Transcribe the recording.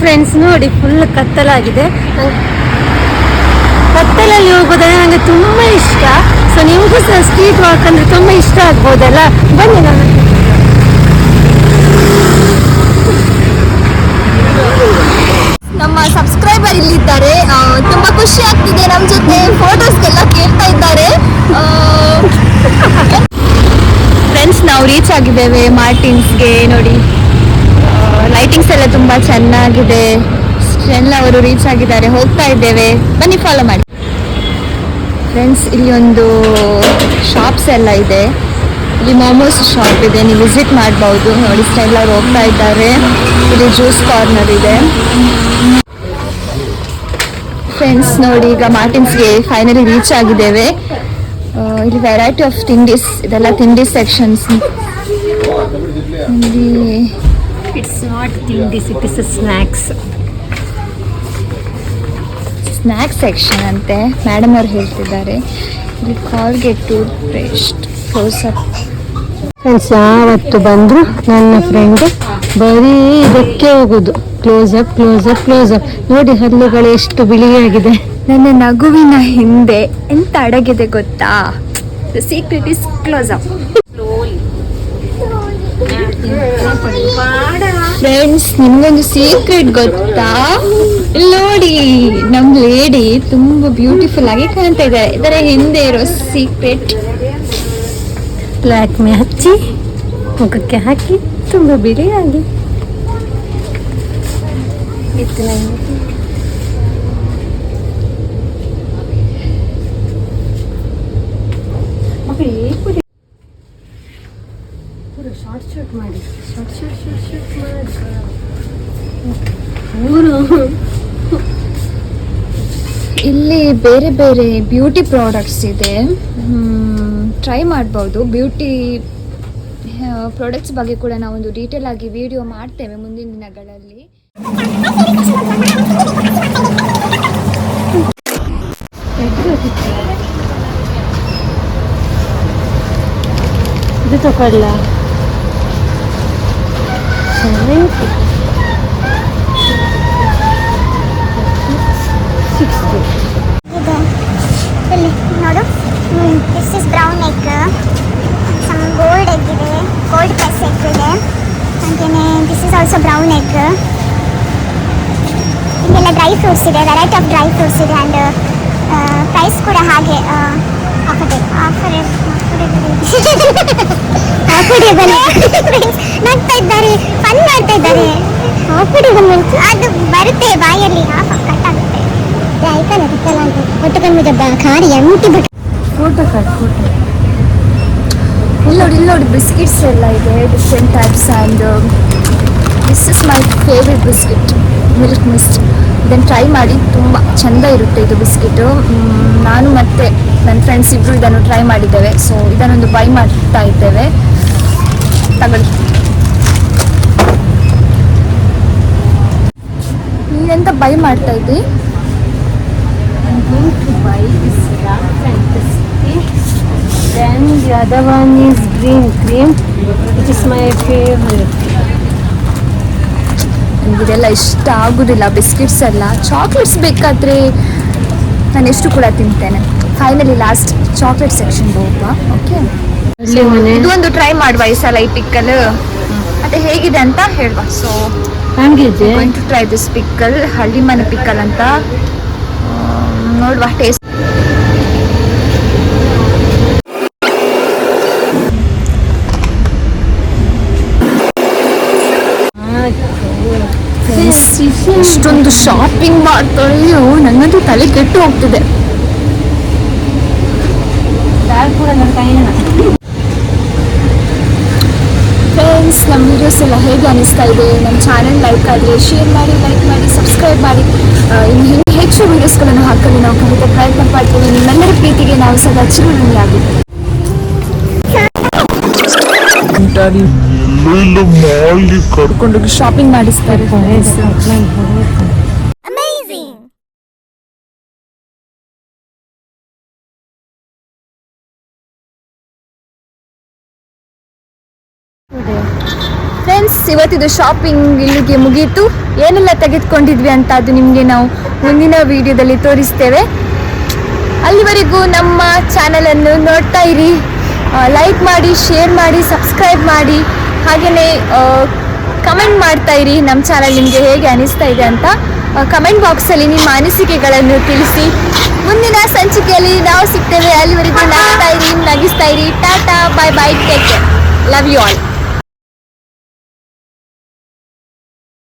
Friends ನೋಡಿ full ಕತ್ತಲಾಗಿದೆ. ಕತ್ತಲಲ್ಲಿ ಹೋಗೋದಂದ್ರೆ ನನಗೆ ತುಂಬಾ ಇಷ್ಟ. ಸೊ ನಿಮಗೂ ಸಹ ಸ್ಟ್ರೀಟ್ ವಾಕ್ ಅಂದ್ರೆ ತುಂಬಾ ಇಷ್ಟ ಆಗ್ಬೋದಲ್ಲ, ಬನ್ನಿ ನಾನು. ನಮ್ಮ ಸಬ್ಸ್ಕ್ರೈಬರ್ ಇಲ್ಲಿದ್ದಾರೆ, ತುಂಬಾ ಖುಷಿ ಆಗ್ತಿದೆ. ನಮ್ಮ ಜೊತೆ ಫೋಟೋಸ್ಗೆಲ್ಲ ಕೇಳ್ತಾ ಇದ್ದಾರೆ. ಫ್ರೆಂಡ್ಸ್, ನಾವು ರೀಚ್ ಆಗಿದ್ದೇವೆ ಮಾರ್ಟಿನ್ಸ್ಗೆ. ನೋಡಿ, ಲೈಟಿಂಗ್ಸ್ ಎಲ್ಲ ತುಂಬಾ ಚೆನ್ನಾಗಿದೆ. ಎಲ್ಲ ಅವರು ರೀಚ್ ಆಗಿದ್ದಾರೆ, ಹೋಗ್ತಾ ಇದ್ದೇವೆ. ಬನ್ನಿ, ಫಾಲೋ ಮಾಡಿ. ಫ್ರೆಂಡ್ಸ್, ಇಲ್ಲಿ ಒಂದು ಶಾಪ್ಸ್ ಎಲ್ಲ ಇದೆ. ಇಲ್ಲಿ ಮೋಮೋಸ್ ಶಾಪ್ ಇದೆ, ನೀವು ವಿಸಿಟ್ ಮಾಡ್ಬೋದು. ನೋಡಿ, ಎಲ್ಲರೂ ಹೋಗ್ತಾ ಇದ್ದಾರೆ. ಇಲ್ಲಿ ಜ್ಯೂಸ್ ಕಾರ್ನರ್ ಇದೆ. ಫ್ರೆಂಡ್ಸ್ ನೋಡಿ, ಈಗ ಮಾರ್ಟಿನ್ಸ್ಗೆ ಫೈನಲಿ ರೀಚ್ ಆಗಿದ್ದೇವೆ. ಇಲ್ಲಿ ವೆರೈಟಿ ಆಫ್ ತಿಂಡೀಸ್, ಇದೆಲ್ಲ ತಿಂಡಿ ಸೆಕ್ಷನ್ಸ್. ಇಟ್ಸ್ ನಾಟ್ ತಿಂಡೀಸ್, it is snacks. Snack section ಅಂತೆ, ಮೇಡಮ್ ಅವ್ರು ಹೇಳ್ತಿದ್ದಾರೆ. ಇಲ್ಲಿ Colgate, toothpaste, Closeup. Friends, ಯಾವತ್ತು ಬಂದ್ರು ನನ್ನ ಫ್ರೆಂಡ್ ಬರೀ ಇದಕ್ಕೆ ಹೋಗುದು, ಕ್ಲೋಸಪ್ ಕ್ಲೋಸಪ್ ಕ್ಲೋಸಪ್. ನೋಡಿ, ಹಲ್ಲುಗಳು ಎಷ್ಟು ಬಿಳಿಯಾಗಿದೆ. ನನ್ನ ನಗುವಿನ ಹಿಂದೆ ಎಂತ ಅಡಗಿದೆ ಗೊತ್ತಾ? The secret is close-up. Friends, ನಿಮ್ಗೊಂದು ಸೀಕ್ರೆಟ್ ಗೊತ್ತಾ? ನೋಡಿ, ನಮ್ ಲೇಡಿ ತುಂಬಾ ಬ್ಯೂಟಿಫುಲ್ ಆಗಿ ಕಾಣ್ತಾ ಇದ್ದಾರೆ. ಇದರ ಹಿಂದೆ ಇರೋ ಸೀಕ್ರೆಟ್ ಲ್ಯಾಕ್ಮೆ ಹಚ್ಚಿ ಮುಖಕ್ಕೆ ಹಾಕಿ ತುಂಬಾ ಬಿಳಿಯಾಗಿ ಇತ್ತು. ಶಾರ್ಟ್ ಶೂಟ್ ಮಾಡಿ, ಶಾರ್ಟ್ ಶೂಟ್ ಶೂಟ್ ಶೂಟ್ ಮಾಡಿ. ಇಲ್ಲಿ ಬೇರೆ ಬೇರೆ ಬ್ಯೂಟಿ ಪ್ರಾಡಕ್ಟ್ಸ್ ಇದೆ, ಟ್ರೈ ಮಾಡ್ಬೋದು. ಬ್ಯೂಟಿ ಪ್ರಾಡಕ್ಟ್ಸ್ ಬಗ್ಗೆ ಕೂಡ ನಾವೊಂದು ಡೀಟೇಲ್ ಆಗಿ ವಿಡಿಯೋ ಮಾಡ್ತೇವೆ ಮುಂದಿನ ದಿನಗಳಲ್ಲಿ. ಇದು ತಗೊಳ್ಳ ನೋಡು, this is brown egg, some gold egg ಇದೆ, ಗೋಲ್ಡ್ ಪ್ಲಸ್ ಎಗ್ ಇದೆ. ಹಾಗೆಯೇ this is also brown egg. ಇಲ್ಲೆಲ್ಲ ಡ್ರೈ ಫ್ರೂಟ್ಸ್ ಇದೆ, ವೆರೈಟಿ ಆಫ್ ಡ್ರೈ ಫ್ರೂಟ್ಸ್ ಇದೆ. ಆ್ಯಂಡ್ ಪ್ರೈಸ್ ಕೂಡ ಹಾಗೆ ನಗ್ತಾ ಇದ್ದಾರೆ, ಫನ್ ಮಾಡ್ತಾ ಇದ್ದಾರೆ. ಅದು ಬರುತ್ತೆ ಬಾಯಲ್ಲಿ, ಕಟ್ ಆಗುತ್ತೆ. ಇಲ್ಲಿ ನೋಡಿ ಬಿಸ್ಕಿಟ್ಸ್ ಎಲ್ಲ ಇದೆ, different types. And this is my favourite biscuit, milk mist. ಇದನ್ನು ಟ್ರೈ ಮಾಡಿ, ತುಂಬ ಚೆಂದ ಇರುತ್ತೆ ಇದು ಬಿಸ್ಕಿಟು. ನಾನು ಮತ್ತು ನನ್ನ ಫ್ರೆಂಡ್ಸ್ ಇಬ್ಬರು ಇದನ್ನು ಟ್ರೈ ಮಾಡಿದ್ದೇವೆ. ಸೊ ಇದನ್ನೊಂದು ಬೈ ಮಾಡ್ತಾ ಇದ್ದೇವೆ, ತಗೊಳ್ಳಿ. ನೀನೆಂತ ಬೈ ಮಾಡ್ತಾ ಇದ್ದಿ? Then the other one is green cream, which is my favorite. ಇದೆಲ್ಲ ಇಷ್ಟ ಆಗೋದಿಲ್ಲ, ಬಿಸ್ಕಿಟ್ಸ್ ಎಲ್ಲ. ಚಾಕ್ಲೇಟ್ಸ್ ಬೇಕಾದರೆ ನಾನು ಎಷ್ಟು ಕೂಡ ತಿಂತೇನೆ. ಫೈನಲಿ ಲಾಸ್ಟ್ ಚಾಕ್ಲೇಟ್ ಸೆಕ್ಷನ್ಗೆ ಹೋಗುವ. ಓಕೆ, ಇದು ಒಂದು ಟ್ರೈ ಮಾಡುವ ಈ ಸಲ, ಈ ಪಿಕ್ಕಲ್. ಮತ್ತೆ ಹೇಗಿದೆ ಅಂತ ಹೇಳುವ. So going to try this pickle, ಹಳ್ಳಿ ಮನೆ ಪಿಕ್ಕಲ್ ಅಂತ. ನೋಡುವ ಟೇಸ್ಟ್. ಇಷ್ಟೊಂದು ಶಾಪಿಂಗ್ ಮಾಡ್ತಾಳೆಯೋ, ನನಗಂತೂ ತಲೆ ಕೆಟ್ಟು ಹೋಗ್ತಿದೆ. ಫ್ರೆಂಡ್ಸ್, ನಮ್ಮ ವಿಡಿಯೋಸ್ ಎಲ್ಲ ಹೇಗೆ ಅನಿಸ್ತಾ ಇದೆ? ನಮ್ಮ ಚಾನೆಲ್ ಲೈಕ್ ಆದರೆ ಶೇರ್ ಮಾಡಿ, ಲೈಕ್ ಮಾಡಿ, ಸಬ್ಸ್ಕ್ರೈಬ್ ಮಾಡಿ. ಇನ್ನು ಹೆಚ್ಚು ವೀಡಿಯೋಸ್ಗಳನ್ನು ಹಾಕಲು ನಾವು ಖಂಡಿತ ಪ್ರಯತ್ನ ಪಡ್ತೀವಿ. ನಿಮ್ಮೆಲ್ಲರ ಪ್ರೀತಿಗೆ ನಾವು ಸದಾ ಚಿರಋಣಿಯಾಗಿದ್ದೇವೆ. ಕರ್ಕೊಂಡೋಗಿ ಶಾಪಿಂಗ್ ಮಾಡಿಸ್ತಾರೆ. ಫ್ರೆಂಡ್ಸ್, ಇವತ್ತಿದು ಶಾಪಿಂಗ್ ಇಲ್ಲಿಗೆ ಮುಗೀತು. ಏನೆಲ್ಲ ತೆಗೆದುಕೊಂಡಿದ್ವಿ ಅಂತ ಅದು ನಿಮಗೆ ನಾವು ಮುಂದಿನ ವಿಡಿಯೋದಲ್ಲಿ ತೋರಿಸ್ತೇವೆ. ಅಲ್ಲಿವರೆಗೂ ನಮ್ಮ ಚಾನಲನ್ನು ನೋಡ್ತಾ ಇರಿ. ಲೈಕ್ ಮಾಡಿ, ಶೇರ್ ಮಾಡಿ, ಸಬ್ಸ್ಕ್ರೈಬ್ ಮಾಡಿ, ಹಾಗೆಯೇ ಕಮೆಂಟ್ ಮಾಡ್ತಾ ಇರಿ ನಮ್ಮ ಚಾನಲ್ ನಿಮಗೆ ಹೇಗೆ ಅನಿಸ್ತಾ ಇದೆ ಅಂತ. ಕಮೆಂಟ್ ಬಾಕ್ಸಲ್ಲಿ ನಿಮ್ಮ ಅನಿಸಿಕೆಗಳನ್ನು ತಿಳಿಸಿ. ಮುಂದಿನ ಸಂಚಿಕೆಯಲ್ಲಿ ನಾವು ಸಿಗ್ತೇವೆ. ಅಲ್ಲಿವರೆಗೂ ನಗ್ತಾ ಇರಿ, ನಗಿಸ್ತಾ ಇರಿ. Tata, bye bye, take care, love you all.